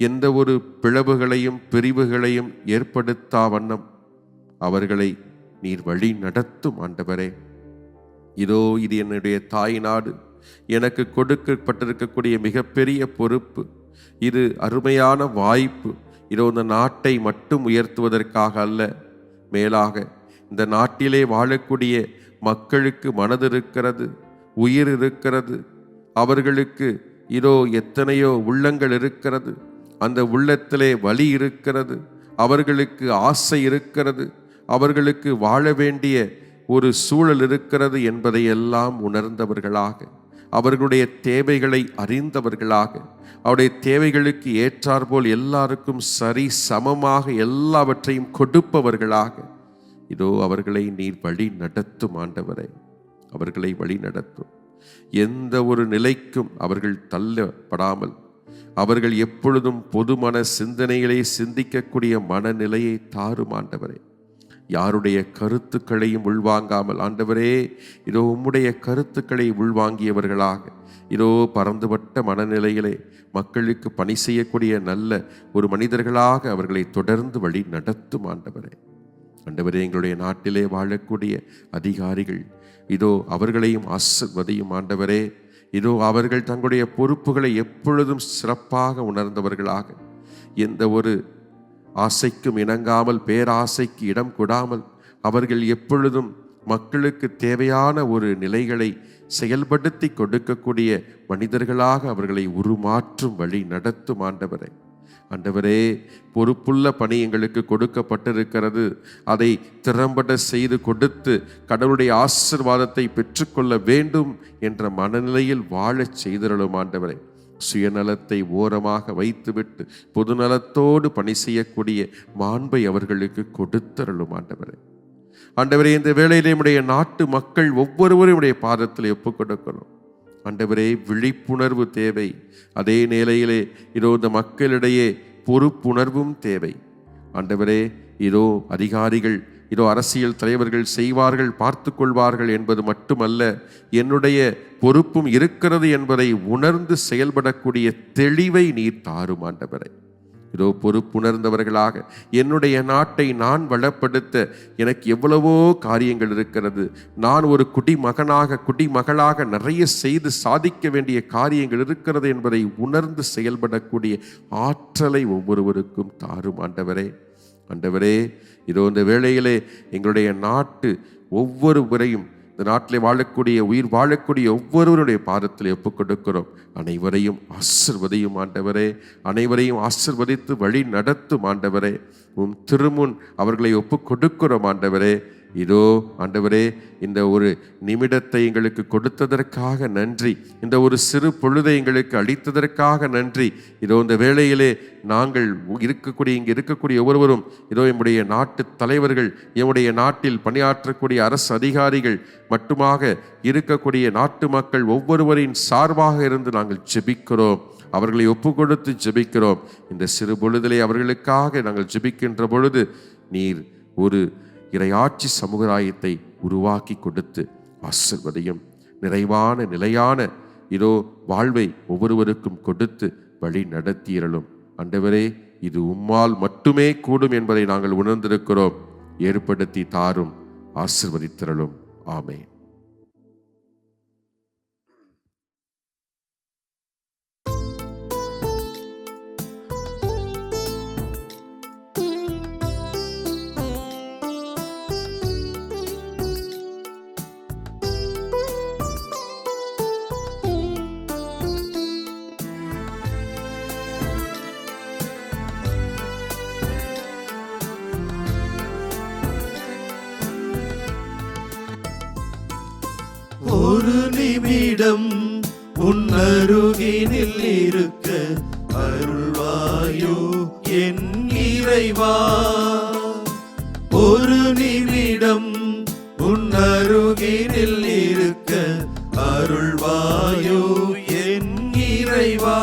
எந்த ஒரு பிளவுகளையும் பிரிவுகளையும் ஏற்படுத்தா வண்ணம் அவர்களை நீர் வழி நடத்தும் ஆண்டவரே. இதோ இது என்னுடைய தாய் நாடு, எனக்கு கொடுக்கப்பட்டிருக்கக்கூடிய மிகப்பெரிய பொறுப்பு, இது அருமையான வாய்ப்பு. இதோ இந்த நாட்டை மட்டும் உயர்த்துவதற்காக அல்ல, மேலாக இந்த நாட்டிலே வாழக்கூடிய மக்களுக்கு மனது இருக்கிறது, உயிர் இருக்கிறது, அவர்களுக்கு இதோ எத்தனையோ உள்ளங்கள் இருக்கிறது, அந்த உள்ளத்திலே வலி இருக்கிறது, அவர்களுக்கு ஆசை இருக்கிறது, அவர்களுக்கு வாழ வேண்டிய ஒரு சூழல் இருக்கிறது என்பதை எல்லாம் உணர்ந்தவர்களாக, அவர்களுடைய தேவைகளை அறிந்தவர்களாக, அவருடைய தேவைகளுக்கு ஏற்றாற்போல் எல்லாருக்கும் சரி சமமாக எல்லாவற்றையும் கொடுப்பவர்களாக இதோ அவர்களை நீர் வழி நடத்தும் ஆண்டவரே. அவர்களை வழி நடத்தும். எந்த ஒரு நிலைக்கும் அவர்கள் தள்ளப்படாமல் அவர்கள் எப்பொழுதும் பொதுமன சிந்தனைகளை சிந்திக்கக்கூடிய மனநிலையை தாரும் ஆண்டவரே. யாருடைய கருத்துக்களையும் உள்வாங்காமல் ஆண்டவரே, இதோ உம்முடைய கருத்துக்களை உள்வாங்கியவர்களாக இதோ பறந்துபட்ட மனநிலையிலே மக்களுக்கு பணி செய்யக்கூடிய நல்ல ஒரு மனிதர்களாக அவர்களை தொடர்ந்து வழி நடத்தும் ஆண்டவரே. ஆண்டவரே, எங்களுடைய நாட்டிலே வாழக்கூடிய அதிகாரிகள் இதோ அவர்களையும் ஆசீர்வதியும் ஆண்டவரே. இதோ அவர்கள் தங்களுடைய பொறுப்புகளை எப்பொழுதும் சிறப்பாக உணர்ந்தவர்களாக, எந்த ஒரு ஆசைக்கும் இணங்காமல் பேராசைக்கு இடம் கொடாமல் அவர்கள் எப்பொழுதும் மக்களுக்கு தேவையான ஒரு நிலைகளை செயல்படுத்தி கொடுக்கக்கூடிய மனிதர்களாக அவர்களை உருமாற்றும் வழி நடத்தும் ஆண்டவரே. ஆண்டவரே, பொறுப்புள்ள பணி எங்களுக்கு கொடுக்கப்பட்டிருக்கிறது, அதை திறம்பட செய்து கொடுத்து கடவுளுடைய ஆசீர்வாதத்தை பெற்றுக்கொள்ள வேண்டும் என்ற மனநிலையில் வாழச் செய்திருளும் ஆண்டவரே. சுயநலத்தை ஓரமாக வைத்துவிட்டு பொதுநலத்தோடு பணி செய்யக்கூடிய மாண்பை அவர்களுக்கு கொடுத்தருளும் ஆண்டவரே. ஆண்டவரே, இந்த வேளையிலே நம்முடைய நாட்டு மக்கள் ஒவ்வொருவரும் உடைய பாதத்தில் ஒப்புக் கொடுக்கணும் ஆண்டவரே. விழிப்புணர்வு தேவை, அதே நிலையிலே இதோ இந்த மக்களிடையே பொறுப்புணர்வும் தேவை ஆண்டவரே. இதோ அதிகாரிகள் இதோ அரசியல் தலைவர்கள் செய்வார்கள், பார்த்து கொள்வார்கள் என்பது மட்டுமல்ல, என்னுடைய பொறுப்பும் இருக்கிறது என்பதை உணர்ந்து செயல்படக்கூடிய தெளிவை நீர் தாரும் ஆண்டவரே. இதோ பொறுப்புணர்ந்தவர்களாக என்னுடைய நாட்டை நான் வளப்படுத்த எனக்கு எவ்வளவோ காரியங்கள் இருக்கிறது, நான் ஒரு குடிமகனாக குடிமகளாக நிறைய செய்து சாதிக்க வேண்டிய காரியங்கள் இருக்கிறது என்பதை உணர்ந்து செயல்படக்கூடிய ஆற்றலை ஒவ்வொருவருக்கும் தாரும் ஆண்டவரே. ஆண்டவரே, இதோ இந்த வேளையிலே எங்களுடைய நாட்டு ஒவ்வொருவரையும், இந்த நாட்டிலே வாழக்கூடிய உயிர் வாழக்கூடிய ஒவ்வொருவருடைய பாதத்தில் ஒப்புக் கொடுக்கிறோம். அனைவரையும் ஆசீர்வதியும் ஆண்டவரே. அனைவரையும் ஆசீர்வதித்து வழி நடத்தும் ஆண்டவரே. உம் திருமுன் அவர்களை ஒப்புக் கொடுக்கிறோம் ஆண்டவரே. இதோ ஆண்டவரே, இந்த ஒரு நிமிடத்தை எங்களுக்கு கொடுத்ததற்காக நன்றி, இந்த ஒரு சிறு பொழுதை எங்களுக்கு அளித்ததற்காக நன்றி. இதோ இந்த வேளையிலே நாங்கள் இங்கே இருக்கக்கூடிய ஒவ்வொருவரும், இதோ எம்முடைய நாட்டு தலைவர்கள், எம்முடைய நாட்டில் பணியாற்றக்கூடிய அரசு அதிகாரிகள் மட்டுமாக இருக்கக்கூடிய நாட்டு மக்கள் ஒவ்வொருவரின் சார்பாக இருந்து நாங்கள் ஜெபிக்கிறோம், அவர்களை ஒப்பு கொடுத்து ஜெபிக்கிறோம். இந்த சிறு பொழுதிலே அவர்களுக்காக நாங்கள் ஜெபிக்கின்ற பொழுது நீர் ஒரு இறையாட்சி சமுதாயத்தை உருவாக்கி கொடுத்து ஆசீர்வதியும். நிறைவான நிலையான இதோ வாழ்வை ஒவ்வொருவருக்கும் கொடுத்து வழி நடத்தியறலும் ஆண்டவரே. இது உம்மால் மட்டுமே கூடும் என்பதை நாங்கள் உணர்ந்திருக்கிறோம். ஏற்படுத்தி தாரும், ஆசீர்வதித்திரளும். ஆமென். அருள்வாயோ என் இறைவா.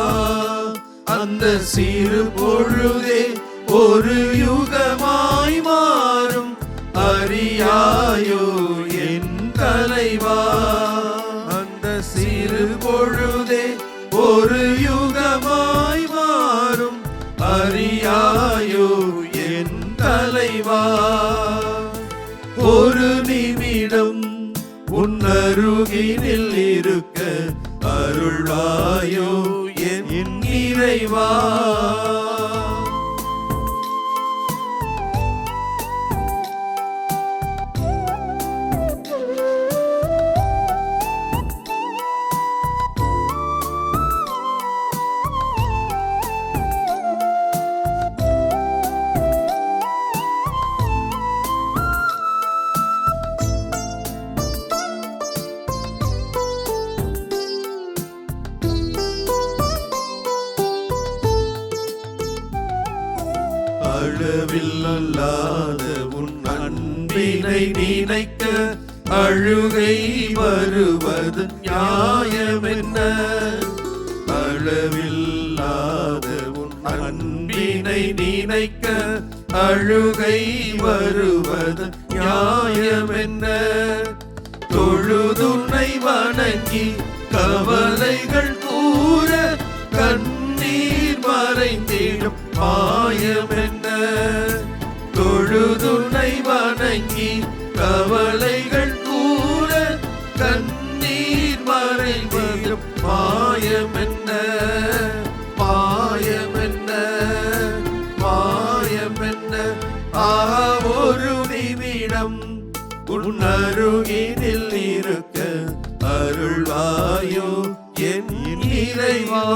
அந்த சிறு பொழுதே ஒரு யுகமாய் மாறும் அறியாயோ என் தலைவா. அந்த சிறு பொழுதே ஒரு யுகமாய் மாறும் அறியாயோ என் தலைவா. ஒரு நிமிடம் உன் அருகினில் இருக்க அருள்வாயோ என் இறைவா. அளவில்லாத உன் அன்பினை நினைக்க அழுகை வருவது நியாயமென்ன. அளவில்லாத உன் அன்பினை நினைக்க அழுகை வருவது நியாயமென்ன. தொழுதுன்னை வணங்கி கவலைகள் கூற கண்ணீர் மறைந்திடும் மாயமென்ன. தொழுதுன்னை வணங்கி கவலைகள் கூற கண்ணீர் மறைந்திடும் மாயமென்ன. மாயமென்ன மாயமென்ன. ஒரு நிமிடம் உன் அருகினில் இருக்க அருள்வாயோ என் இறைவா.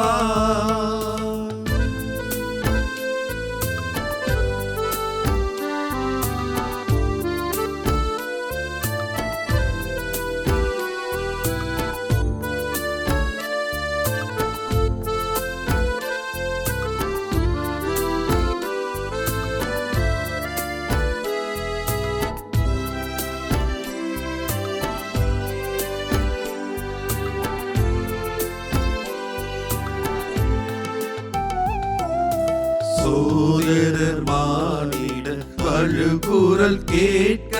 சோதரர் மானிட வழுகுரல் கேட்க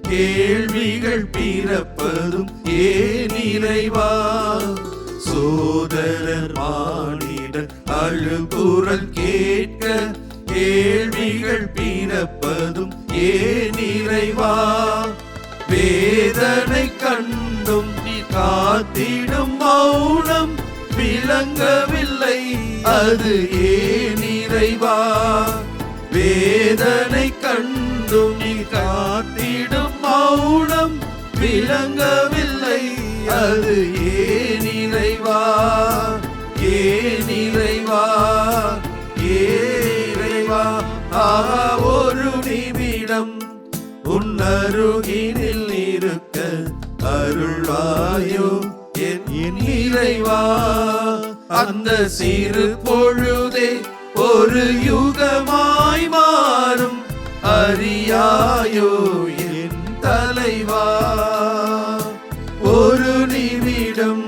கேள்விகள் பிறப்பதும் ஏன் இறைவா. சோதரர் மானிட அழுகுரல் கேட்க கேள்விகள் பிறப்பதும் ஏன் இறைவா. வேதனை கண்டும் நீ காத்திடும் மௌனம் விளங்கவில்லை அது ஏன் இறைவா. வேதனை கண்டும் நீ காத்திடும் மௌனம் விளங்கவில்லை அது ஏன் இறைவா. ஏன் இறைவா ஏன் இறைவா. ஒரு நிமிடம் உன் அருகினில் இருக்க அருள்வாயோ என் இறைவா. அந்த சிறு பொழுதே ஒரு யுகமாய் மாறும் அறியாயோ என் தலைவா. ஒரு நிமிடம்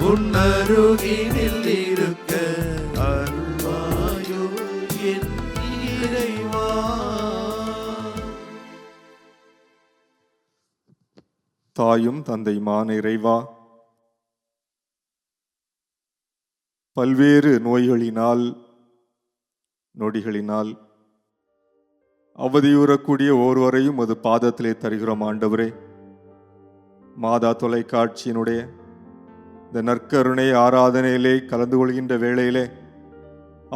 உன் அருகினில் இருக்க அருள்வாயோ என் இறைவா. தாயும் தந்தையுமான இறைவா, பல்வேறு நோய்களினால் நொடிகளினால் அவதியுறக்கூடிய ஒருவரையும் அது பாதத்திலே தருகிறோம் ஆண்டவரே. மாதா தொலைக்காட்சியினுடைய இந்த நற்கருணை ஆராதனையிலே கலந்து கொள்கின்ற வேளையிலே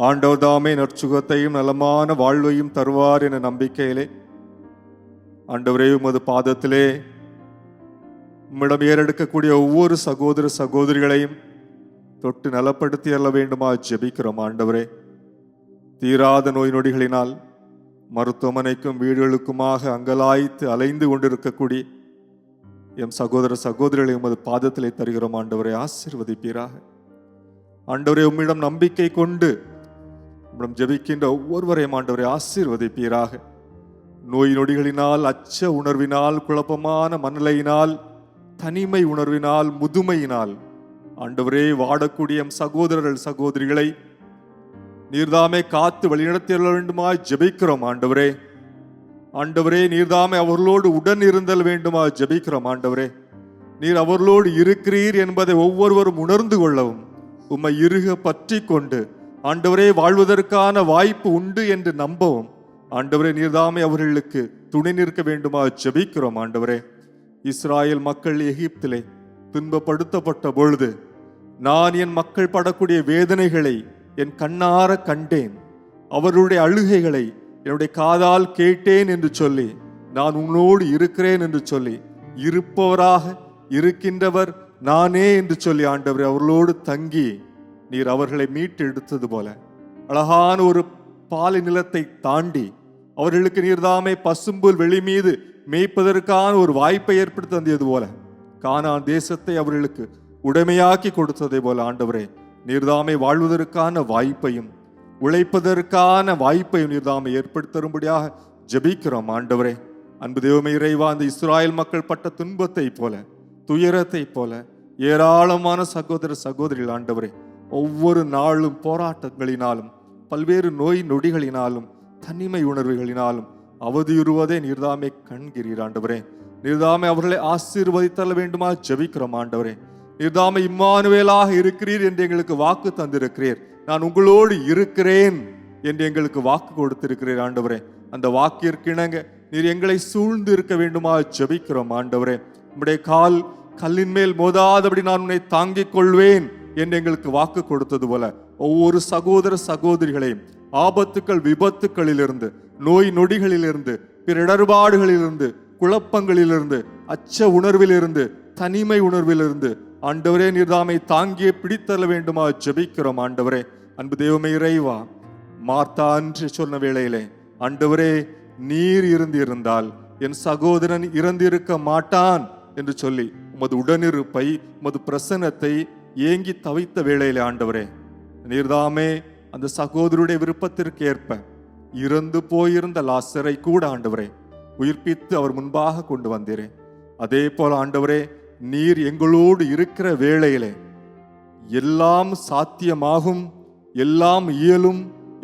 ஆண்டவர் தாமே நற்சுகத்தையும் நலமான வாழ்வையும் தருவார் என நம்பிக்கையிலே ஆண்டவரே உமது பாதத்திலே உம்மிடம் ஏறெடுக்கக்கூடிய ஒவ்வொரு சகோதர சகோதரிகளையும் தொட்டு நலப்படுத்தி அள்ள வேண்டுமா ஜெபிக்கிறோம் ஆண்டவரே. தீராத நோய் நொடிகளினால் மருத்துவமனைக்கும் வீடுகளுக்குமாக அங்கலாய்த்து அலைந்து கொண்டிருக்கக்கூடிய எம் சகோதர சகோதரிகளை உமது பாதத்திலே தருகிறோம் ஆண்டவரை. ஆசீர்வதிப்பீராக ஆண்டவரே. உம்மிடம் நம்பிக்கை கொண்டு உம்மிடம் ஜெபிக்கின்ற ஒவ்வொருவரையும் ஆண்டவரை ஆசீர்வதிப்பீராக. நோய் நொடிகளினால் அச்ச உணர்வினால் குழப்பமான மனநிலையினால் தனிமை உணர்வினால், முதுமையினால் ஆண்டவரே வாடக்கூடிய சகோதரர்கள் சகோதரிகளை நீர்தாமே காத்து வழிநடத்திட வேண்டுமாய் ஜெபிக்கிறோம் ஆண்டவரே. ஆண்டவரே நீர்தாமே அவர்களோடு உடன் இருந்தல் வேண்டுமாய் ஜெபிக்கிறோம் ஆண்டவரே. நீர் அவர்களோடு இருக்கிறீர் என்பதை ஒவ்வொருவரும் உணர்ந்து கொள்ளவும், உம்மை இறுக பற்றி கொண்டு ஆண்டவரே வாழ்வதற்கான வாய்ப்பு உண்டு என்று நம்பவும் ஆண்டவரே நீர்தாமே அவர்களுக்கு துணை நிற்க வேண்டுமா ஜெபிக்கிறோம் ஆண்டவரே. இஸ்ராயேல் மக்கள் எகிப்திலே துன்பப்படுத்தப்பட்ட பொழுது நான் என் மக்கள் படக்கூடிய வேதனைகளை என் கண்ணார கண்டேன், அவர்களுடைய அழுகைகளை என்னுடைய காதால் கேட்டேன் என்று சொல்லி, நான் உன்னோடு இருக்கிறேன் என்று சொல்லி, இருப்பவராக இருக்கின்றவர் நானே என்று சொல்லி ஆண்டவரே அவர்களோடு தங்கி நீர் அவர்களை மீட்டு எடுத்தது போல அழகான ஒரு பாலை நிலத்தை தாண்டி அவர்களுக்கு நீர்தாமே பசும்புல் வெளி மீது மேய்ப்பதற்கான ஒரு வாய்ப்பை ஏற்படுத்தி தந்தது போல கானான் தேசத்தை அவர்களுக்கு உடைமையாக்கி கொடுத்ததை போல ஆண்டவரே நீர்தாமே வாழ்வதற்கான வாய்ப்பையும் உழைப்பதற்கான வாய்ப்பையும் நீர்தாமே ஏற்படுத்தரும்படியாக ஜெபிக்கிறோம் ஆண்டவரே. அன்பு தெய்வமே இறைவா, அந்த இஸ்ராயேல் மக்கள் பட்ட துன்பத்தை போல துயரத்தை போல ஏராளமான சகோதர சகோதரிகள் ஆண்டவரே ஒவ்வொரு நாளும் போராட்டங்களினாலும் பல்வேறு நோய் நொடிகளினாலும் தனிமை உணர்வுகளினாலும் அவதியுறுவதே நீர்தாமே கண்கிறீர் ஆண்டவரே. நீர்தாமே அவர்களை ஆசீர்வதித்தல் வேண்டுமா ஜெபிக்கிறோம் ஆண்டவரே. நீர்தாமே இம்மானுவேலாக இருக்கிறீர் என்று எங்களுக்கு வாக்கு தந்திருக்கிறீர். நான் உங்களோடு இருக்கிறேன் என்று எங்களுக்கு வாக்கு கொடுத்திருக்கிறீர் ஆண்டவரே. அந்த வாக்கிற்கிணங்க நீர் எங்களை சூழ்ந்து இருக்க வேண்டுமா ஜெபிக்கிறோம் ஆண்டவரே. உம்முடைய கால் கல்லின் மேல் மோதாதபடி நான் உன்னை தாங்கிக் கொள்வேன் என்று எங்களுக்கு வாக்கு கொடுத்தது போல ஒவ்வொரு சகோதர சகோதரிகளையும் ஆபத்துக்கள் விபத்துக்களிலிருந்து நோய் நொடிகளிலிருந்து பிற இடர்பாடுகளிலிருந்து குழப்பங்களிலிருந்து அச்ச உணர்விலிருந்து தனிமை உணர்விலிருந்து ஆண்டவரே நீர்தாமை தாங்கிய பிடித்தள்ள வேண்டுமா ஜெபிக்கிறோம் ஆண்டவரே. அன்பு தெய்வமே இறைவா, மார்த்தா என்று சொன்ன வேளையிலே ஆண்டவரே நீர் இருந்தால் என் சகோதரன் இறந்திருக்க மாட்டான் என்று சொல்லி உமது உடனிருப்பை உமது பிரசன்னத்தை ஏங்கி தவித்த வேளையிலே ஆண்டவரே நீர்தாமே அந்த சகோதரருடைய விருப்பத்திற்கு ஏற்ப இறந்து போயிருந்த லாசரை கூட ஆண்டவரே உயிர்ப்பித்து அவர் முன்பாக கொண்டு வந்தீரே. அதே போல ஆண்டவரே நீர் எங்களோடு இருக்கிற வேளையிலே எல்லாம் சாத்தியமாகும், எல்லாம் இயலும்,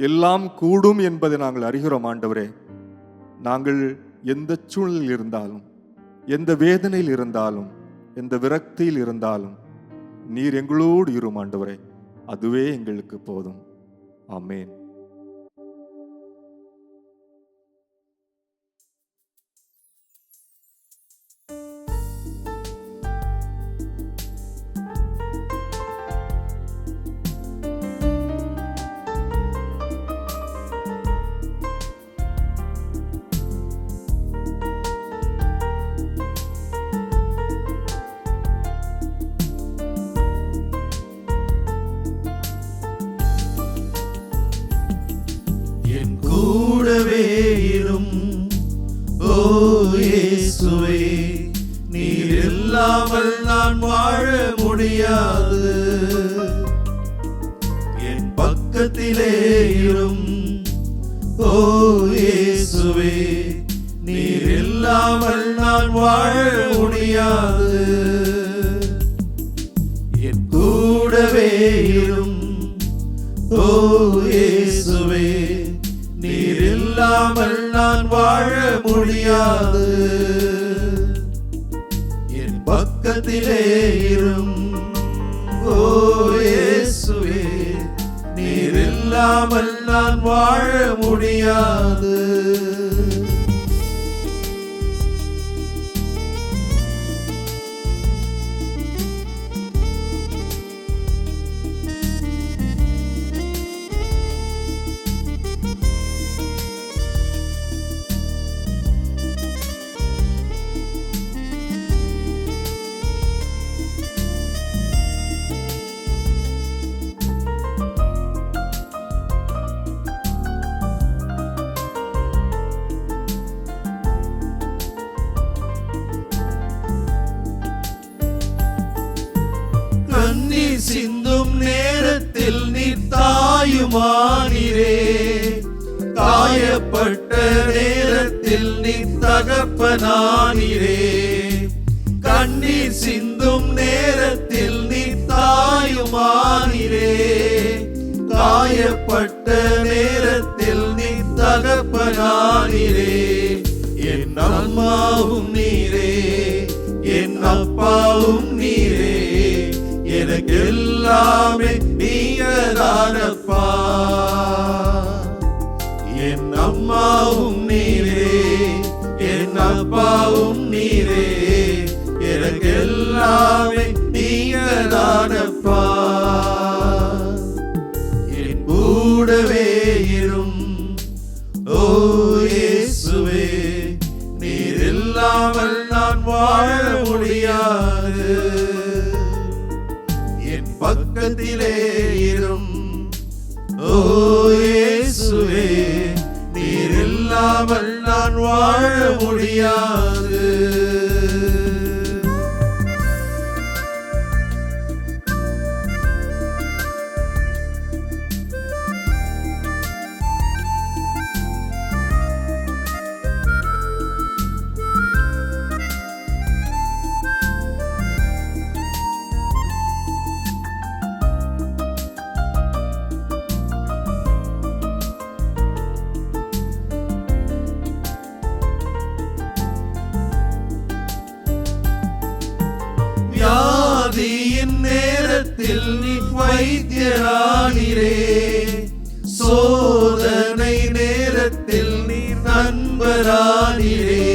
எல்லாம் கூடும் என்பதை நாங்கள் அறிகிறோம் ஆண்டவரே. நாங்கள் எந்த சூழ்நிலையில் இருந்தாலும், எந்த வேதனையில் இருந்தாலும், எந்த விரக்தியில் இருந்தாலும் நீர் எங்களோடு இரும் ஆண்டவரே, அதுவே எங்களுக்கு போதும். ஆமென். கூடவே இரும் ஓ இயேசுவே, நீர் இல்லாமல் நான் வாழ முடியாது. என் பக்கத்திலே இரும் ஓ இயேசுவே, நீர் இல்லாமல் நான் வாழ முடியாது. என் கூடவே இரும் ஓ இயேசுவே, நீர் இல்லாமல் நான் வாழ முடியாது. என் பக்கத்திலே இரும் ஓ இயேசுவே, நீர் இல்லாமல் நான் வாழ முடியாது. கண்ணீர் சிந்தும் நேரத்தில் நீர் தாயுமானீரே, காயப்பட்ட நேரத்தில் நீர் தகப்பனானீரே. கண்ணீர் கண்ணீர் சிந்தும் நேரத்தில் நீ தாயுமானீரே, காயப்பட்ட நேரத்தில் நீ தகப்பனானீரே. என் அம்மாவும் நீரே, என் அப்பாவும் நீரே, எனக்கு எல்லாமே நீங்கதானப்பா. என் அம்மாவும் நீரே, என் அப்பாவும் நீரே, எனக்கு எல்லாமே நீங்கதானப்பா. என் கூடவே இரும் ஓ இயேசுவே, நீர் இல்லாமல் நான் வாழ முடியாது. என் பக்கத்திலே இரும் ஓ இயேசுவே, நீர் இல்லாமல் நான் வாழ முடியாது. வியாதியின் நேரத்தில் நீ வைத்தியரானீரே, சோதனை நேரத்தில் நீ நண்பரானீரே.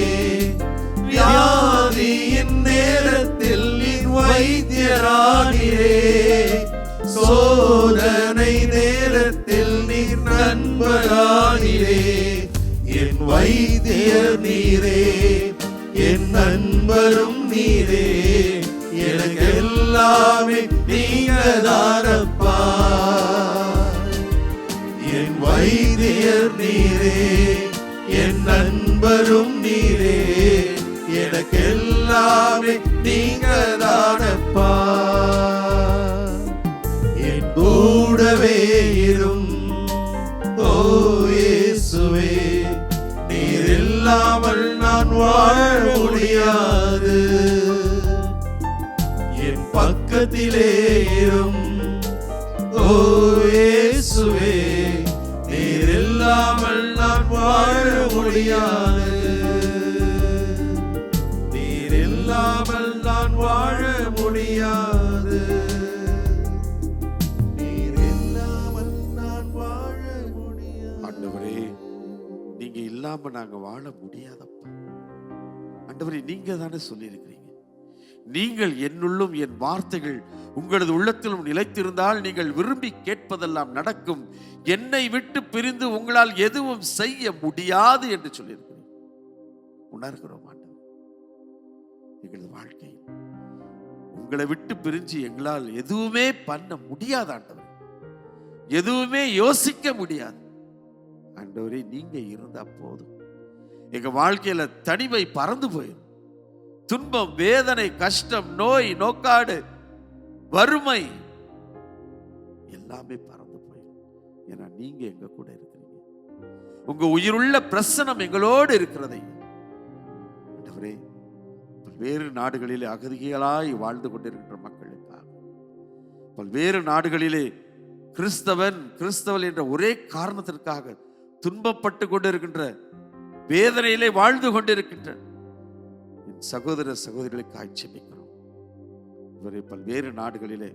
வியாதியின் நேரத்தில் நீ வைத்தியரானீரே, சோதனை நேரத்தில் நீ நண்பரானீரே. என் வைத்தியர் நீரே, என் நண்பரும் நீரே, எனக்கு எல்லாமே நீங்கதானப்பா. என் வைத்தியர் நீரே, என் நண்பரும் நீரே, எனக்கு எல்லாமே நீங்கதானப்பா. என் கூடவே இரும் ஓ இயேசுவே, நீர் இல்லாமல் நான் வாழ முடியாது. என் பக்கத்திலே இரும் ஓ இயேசுவே, நீர் இல்லாமல் நான் வாழ முடியாது. நீர் இல்லாமல் நான் வாழ முடியாது. நீர் இல்லாமல் நான் வாழ முடியாது. ஆண்டவரே, நீங்க இல்லாம நாங்க வாழ முடியாதப்பா. ஆண்டவரே, நீங்க தானே சொல்லியிருக்கிறீங்க, நீங்கள் என்னுள்ளும் என் வார்த்தைகள் உங்களது உள்ளத்திலும் நிலைத்திருந்தால் நீங்கள் விரும்பி கேட்பதெல்லாம் நடக்கும், என்னை விட்டு பிரிந்து உங்களால் எதுவும் செய்ய முடியாது என்று சொல்லியிருக்கிறேன். உணர்கிறோம் ஆண்டவர், எங்களது வாழ்க்கையில் உங்களை விட்டு பிரிஞ்சு எங்களால் எதுவுமே பண்ண முடியாது ஆண்டவர், எதுவுமே யோசிக்க முடியாது ஆண்டவரே. நீங்க இருந்தா போதும், எங்க வாழ்க்கையில தனிமை பறந்து போயிடும். துன்பம், வேதனை, கஷ்டம், நோய், நோக்காடு, வறுமை எல்லாமே பறந்து போயிடும். ஏன்னா நீங்க எங்க கூட இருக்கிறீங்க, உங்க உயிருள்ள பிரசனம் எங்களோடு இருக்கிறதை. ஆண்டவரே, பல்வேறு நாடுகளிலே அகதிகளாய் வாழ்ந்து கொண்டிருக்கின்ற மக்களுக்காக, பல்வேறு நாடுகளிலே கிறிஸ்தவன் என்ற ஒரே காரணத்திற்காக துன்பப்பட்டு கொண்டிருக்கின்ற, வேதனையிலே வாழ்ந்து கொண்டிருக்கின்ற என் சகோதர சகோதரிகளுக்கு ஜெபிக்கிறோம். இவரை பல்வேறு நாடுகளிலே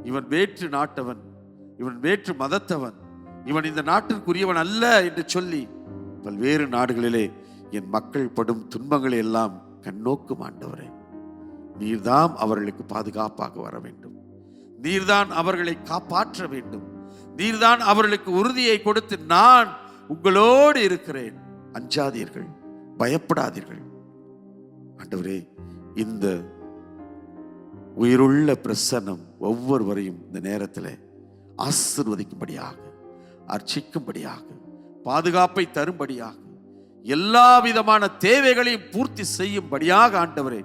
இவன் வேற்று நாட்டவன், இவன் வேற்று மதத்தவன், இவன் இந்த நாட்டிற்குரியவன் அல்ல என்று சொல்லி பல்வேறு நாடுகளிலே என் மக்கள் படும் துன்பங்களை எல்லாம் கண்ணோக்கும் ஆண்டவரே. நீர்தான் அவர்களுக்கு பாதுகாப்பாக வர வேண்டும், நீர்தான் அவர்களை காப்பாற்ற வேண்டும், நீர்தான் அவர்களுக்கு உறுதியை கொடுத்து நான் உங்களோடு இருக்கிறேன், அஞ்சாதீர்கள், பயப்படாதீர்கள். ஆண்டவரே, இந்த உயிருள்ள பிரசன்னம் ஒவ்வொருவரையும் இந்த நேரத்தில் ஆசீர்வதிக்கும்படியாக, அர்ச்சிக்கும்படியாக, பாதுகாப்பை தரும்படியாக, எல்லா விதமான தேவைகளையும் பூர்த்தி செய்யும்படியாக ஆண்டவரே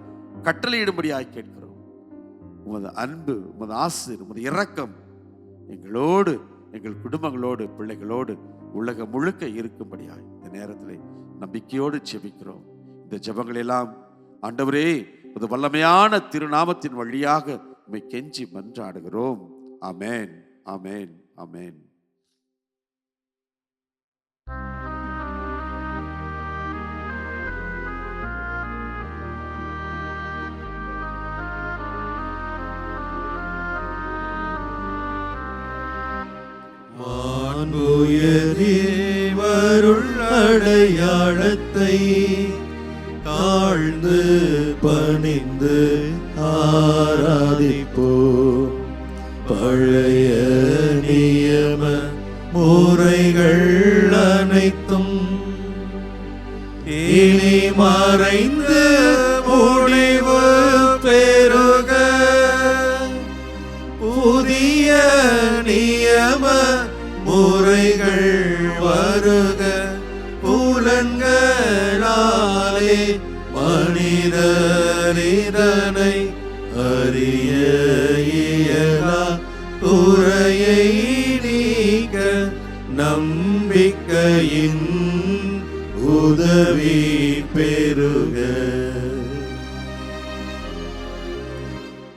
கட்டளையிடும்படியாக கேட்கிறோம். உமது அன்பு, உமது ஆசீர், உமது இரக்கம் எங்களோடு, எங்கள் குடும்பங்களோடு, பிள்ளைகளோடு உலகம் முழுக்க இருக்கும்படியாக இந்த நேரத்தில் நம்பிக்கையோடு ஜெபிக்கிறோம். இந்த ஜெபங்கள் எல்லாம் ஆண்டவரே அது வல்லமையான திருநாமத்தின் வழியாக உம்மை கெஞ்சி மன்றாடுகிறோம். ஆமென், ஆமென், ஆமென். மாண்புயரேவருள் அடையாளத்தை தாழ்ந்து பணிந்து ஆராதிப்போம். பழைய நியம முறைகள் அனைத்தும் இனி மறைந்து முடிவு பெறுக. புதிய நியம முறைகள் வருக. புலன்களாலே மனிதரிதனை அறிய இயலா குறையை நீக்க நம்பிக்கையின் உதவி பெறுக.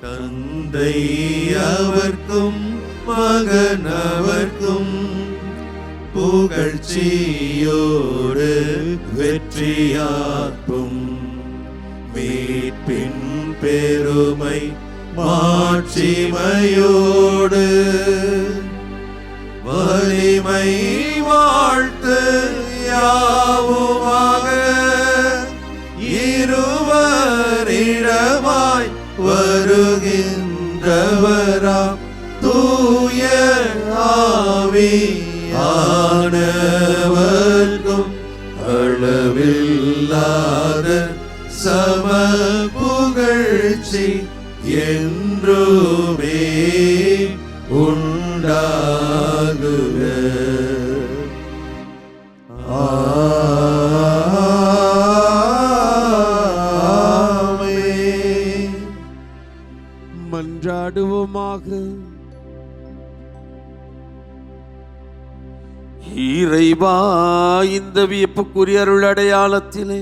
தந்தை அவர்க்கும் மகன் அவர்க்கும் புகழ்ச்சியோடு வெற்றியாக்கும். மீட்பின் பெருமை மாட்சிமையோடு வலிமை வாழ்த்து யாவுமாக. இருவரிடமாய் வருகின்றவராம் தூய ஆவியானவர்க்கும் அளவில்லாத சம புகழ்ச்சி என்றுமே உண்டாகுக. ஆமென். மன்றாடுவோமாக. இறைவா, இந்த வியப்புக்குரிய அருள் அடையாளத்திலே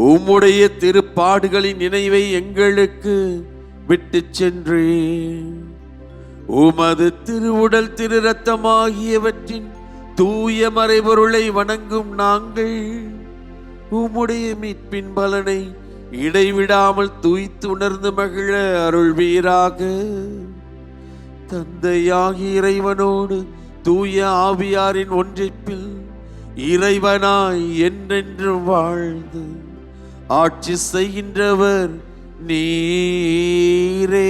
உம்முடைய திருப்பாடுகளின் நினைவை எங்களுக்கு விட்டு சென்றேன். உமது திருவுடல் திரு ரத்தமாகியவற்றின் தூய மறைபொருளை வணங்கும் நாங்கள் உம்முடைய மீட்பின் பலனை இடைவிடாமல் தூய்த்து உணர்ந்து மகிழ அருள்வீராக. தந்தையாகி இறைவனோடு தூய ஆவியாரின் ஒன்றிப்பில் இறைவனாய் என்றென்றும் வாழ்ந்து ஆட்சி செய்கின்றவர் நீரே.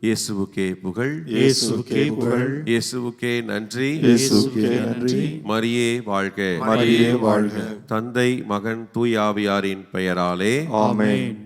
இயேசுவுக்கே புகழ், இயேசுவுக்கே புகழ், இயேசுவுக்கே நன்றி, இயேசுவுக்கே நன்றி. மரியே வாழ்க. மரியே வாழ்க. தந்தை, மகன், தூய் ஆவியாரின் பெயராலே ஆமென்.